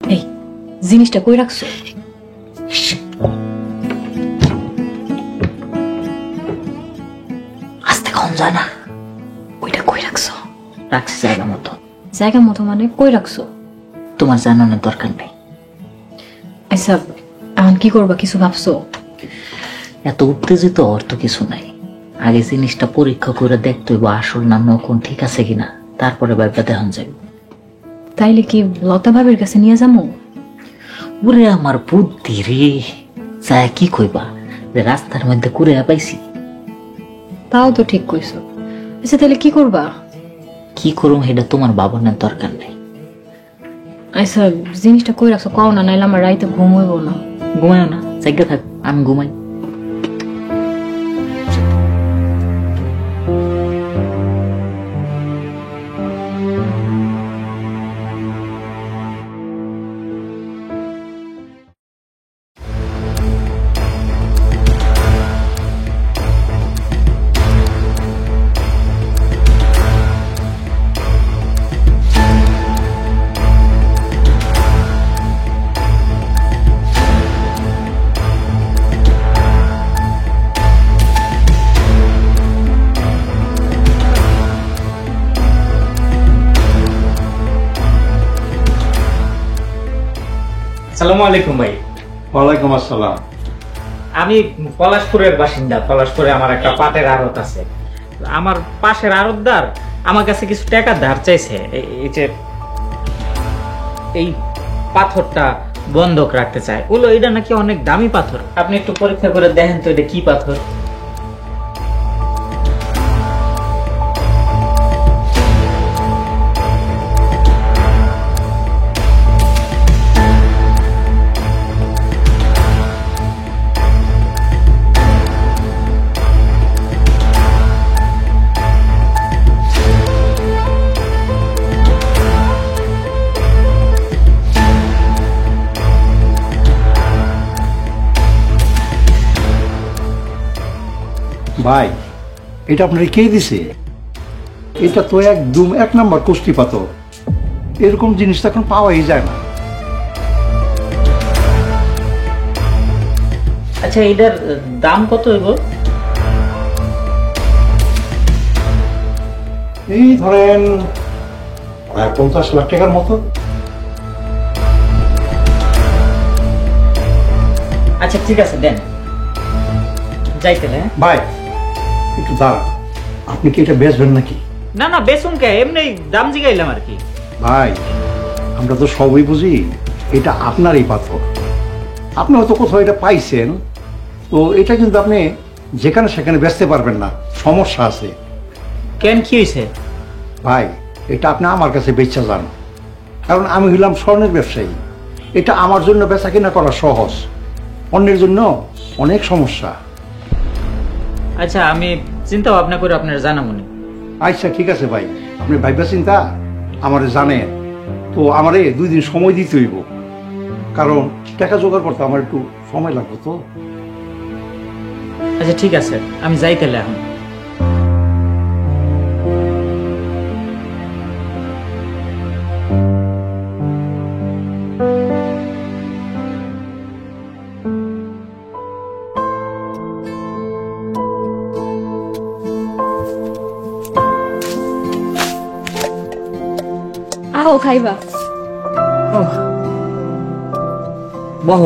এই জিনিসটা কই রাখছো? আস্তে কম যায় না। ওইটা কই রাখছো? রাখছি জায়গা মতো। জায়গা মতো মানে কই রাখছো? তোমার জানানোর দরকার নেই। আচ্ছা এখন কি করবা, কিছু ভাবছো? এত উত্তেজিত অর্থ কিছু নাই। আগে জিনিসটা পরীক্ষা করে দেখতে হইব আসল না নকল ঠিক আছে কিনা, তারপরে ভাববা দেখান যাবে। তাইলে কি লতা ভাবির কাছে নিয়ে যাবো? ওরে আমার বুদ্ধি রে, যায় কি কইবা যে রাস্তার মধ্যে কুড়ে পাইছি। তাও তো ঠিক কইছো। আচ্ছা তাহলে কি করবা? কি করুম সেটা তোমার ভাবনার দরকার নেই। আচ্ছা জিনিসটা কই রাখছো কও না, নাইলে আমার রাইতে ঘুম হইব না। ঘুমায়ও না, জায়গা থাক, আমি ঘুমাই। আসসালামু আলাইকুম ভাই। ওয়ালাইকুম আসসালাম। আমি পলাশপুরের বাসিন্দা। পলাশপুরে আমার একটা পাটের আড়ত আছে। আমার পাশের আড়তদার আমার কাছে কিছু টাকা ধার চাইছে। এই যে এই পাথরটা বন্ধক রাখতে চায়, বললো এটা নাকি অনেক দামি পাথর। আপনি একটু পরীক্ষা করে দেখেন তো এটা কি পাথর। ভাই, এটা আপনার কে দিছে? এটা তো একদম 1 নম্বর কষ্টি পাথর। এরকম জিনিস তো এখন পাওয়াই যায় না। আচ্ছা এটার দাম কত হইব? এই ধরেন 50 লাখ টাকার মতো। আচ্ছা ঠিক আছে দেন, যাইতে না। ভাই একটু দাঁড়ান, আপনি কি এটা বেচবেন নাকি? না না বেসুন কে, এমনি দাম জিগাইলাম আর কি। ভাই আমরা তো সবই বুঝি এটা আপনারই পাথর। আপনি হয়তো কোথাও এটা পাইছেন, তো এটা কিন্তু আপনি যেখানে সেখানে বেচতে পারবেন না, সমস্যা আছে। কেন কি হয়েছে? ভাই এটা আপনি আমার কাছে বেচা যান, কারণ আমি হইলাম স্বর্ণের ব্যবসায়ী। এটা আমার জন্য বেচা কিনা করা সহজ, অন্যের জন্য অনেক সমস্যা। আচ্ছা আমি চিন্তা ভাবনা করে আপনার জানামনি। আচ্ছা ঠিক আছে ভাই, আপনি ভাইবা চিন্তা আমারে জানেন তো, আমারে 2 দিন সময় দিতে হইব, কারণ টাকা জোগাড় করতে আমার একটু সময় লাগবে তো। আচ্ছা ঠিক আছে, আমি যাই তাহলে এখন। আও খাইবা? বহ।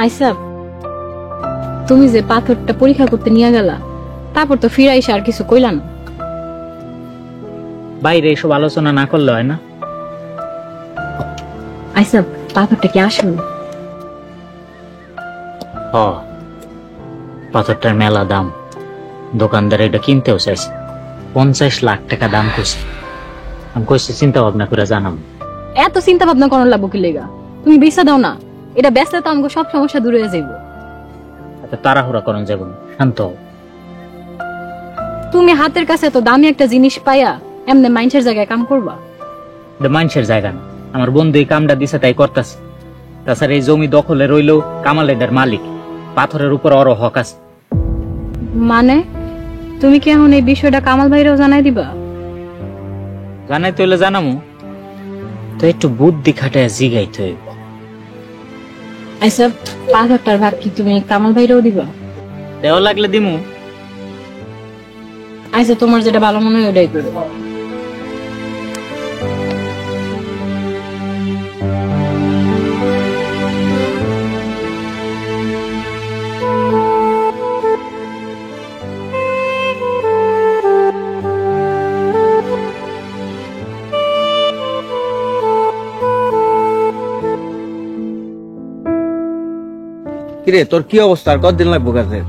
আইসা তুমি যে পাথরটা পরীক্ষা করতে নিয়ে গেলা, তারপর তো ফিরে আইসা আর কিছু কইলা না। বাইরে এসব আলোচনা না করলে হয় না। আইসা পাথরটা কি আসল? হ, পাথরটার মেলা দাম। দোকানদার এটা কিনতেও চাইছে, 50 লাখ টাকা দাম কইছে। আমি কইছি চিন্তা ভাবনা করে জানাম। এত চিন্তা ভাবনা করার লাগবো কি লেগা? তুমি বেচা দাও না, এটা বেচলে তো আমাকে সব সমস্যা দূরে হয়ে যাইব। এত তাড়াহুড়া করুন যাব না, শান্ত হও। তুমি হাতের কাছে তো দামি একটা জিনিস পাইয়া এমনি মাইন্ডের জায়গায় কাম করবা? এটা মানুষের জায়গা না, আমার বন্ধু এই কামটা দিছে তাই করতেছে। তাছাড়া এই জমি দখলে রইলেও কামাল এটার মালিক, পাথরের উপর ওর হক আছে। মানে তুমি কি এখন এই বিষয়টা কামাল ভাইরাও জানাই দিবা? জানাই তৈলে জানামু, তো একটু বুদ্ধি খাটায় জিগাইতে হইব। আচ্ছা 5,000 ভাগ কি তুমি কামাল ভাইরাও দিবা? দেওয়া লাগলে দিমু। আচ্ছা তোমার যেটা ভালো মনে হয় ওটাই করো। কিরে তোর কি অবস্থা? আর কতদিন লাগবো কাজে?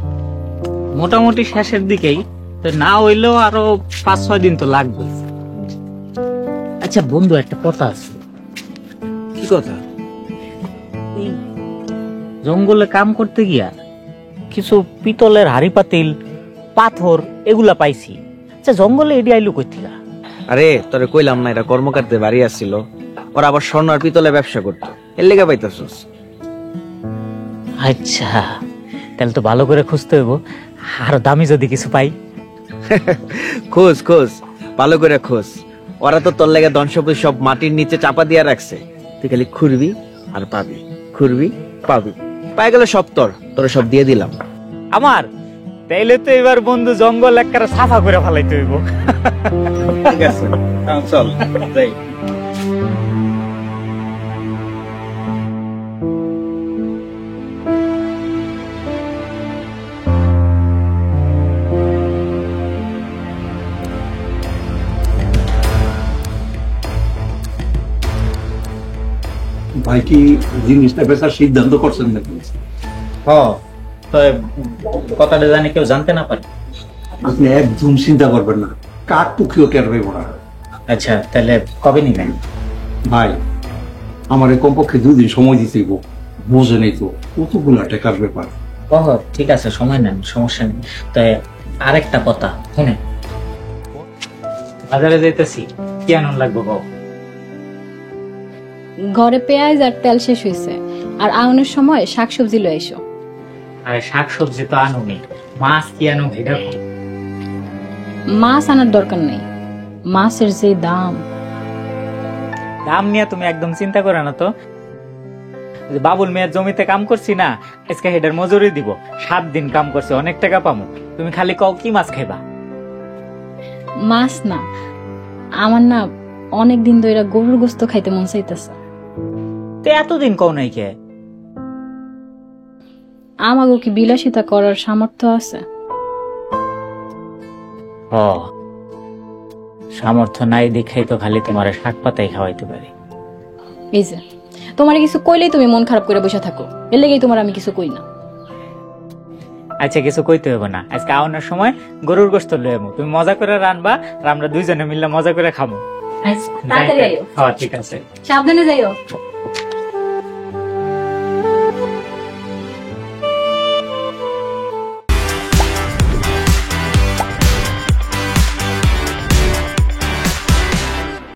মোটামুটি শেষের দিকেই, তো না হইলেও আরো 5-6 দিন তো লাগবে। আচ্ছা বন্ধু, একটা কথা আছে। কি কথা? এই জঙ্গলে কাম করতে গিয়া কিছু পিতলের হাড়ি পাতিল, পাথর এগুলা পাইছি। আচ্ছা জঙ্গলে এডি আইলো কই থেকে? আরে তোরে কইলাম না, এটা কর্মকর্তাদের বাড়ি আসছিল, ওরা আবার স্বর্ণ আর পিতলের ব্যবসা করতো, এর লেগে পাইতাছস। আচ্ছা তাহলে তো ভালো করে খুঁজতে হইব, আর দামি যদি কিছু পাই। খোঁজ খোঁজ, ভালো করে খোঁজ। ওরা তো তোর লেগে ধন সম্পত্তি সব মাটির নিচে চাপা দিয়া রাখছে, তুই খালি খুঁড়বি আর পাবি, খুঁড়বি পাবি, পাই গেলে সব তোরে সব দিয়ে দিলাম। আমার তাইলে তো এবার বন্ধু জঙ্গল একবারে সাফা করে ফেলাইতে হইব। ঠিক আছে, চল যাই। ভাই কি জিনিসটা বেচার সিদ্ধান্ত করছেন নাকি? তো কথাটা জানি কেউ জানতে না পারে। আপনি একদম চিন্তা করবেন না, কাক টুকিও টের পাইব না। আচ্ছা তাহলে কবে নিবেন? ভাই আমার কমপক্ষে 2 দিন সময় দিতে হইব, বোঝে নেই তো কতগুলা টাকার ব্যাপার। ঠিক আছে, সময় নেন, সমস্যা নেই। তাই আরেকটা কথা শুনেন, বাজারে যাইতেছি, কি আনন্দ লাগবে গো? ঘরে পেঁয়াজ আর তেল শেষ হয়েছে, আর আউনের সময় শাকসবজি লয়ে এসো। আর শাকসবজি তো আনুনি, মাছ কি আনো ভেড়া? মাছ আনার দরকার নেই, মাছের যে দাম। দাম নিয়ে তুমি একদম চিন্তা করো না তো। যে বাবুল মেয়ের জমিতে কাম করছি না, আজকে হেডের মজুরি দিব, 7 দিন কাম করছে, অনেক টাকা পামু। তুমি খালি কও কি মাছ খাইবা? মাছ না, আমার না অনেক দিন ধরে গরুর গোস্ত খাইতে মন চাইতেছে। তো এতদিন কও নাই কে? আমাগো কি বিলাসিতা করার সামর্থ্য আছে? সামর্থ্য নাই দেখাই তো খালি তোমার শাক পাতাই খাওয়াইতে পারি। এই যে তোমার কিছু কইলেই তুমি মন খারাপ করে বসে থাকো, এর লেগেই তোমার আমি কিছু কই না। আচ্ছা কিছু কইতে হবে না, আজকে আওয়ানোর সময় গরুর গোশত লয়ে আমু, তুমি মজা করে রানবা আর আমরা দুইজনে মিলে মজা করে খামু। তাড়াতাড়ি আইও। হ্যাঁ ঠিক আছে। সাবধানে যাইও।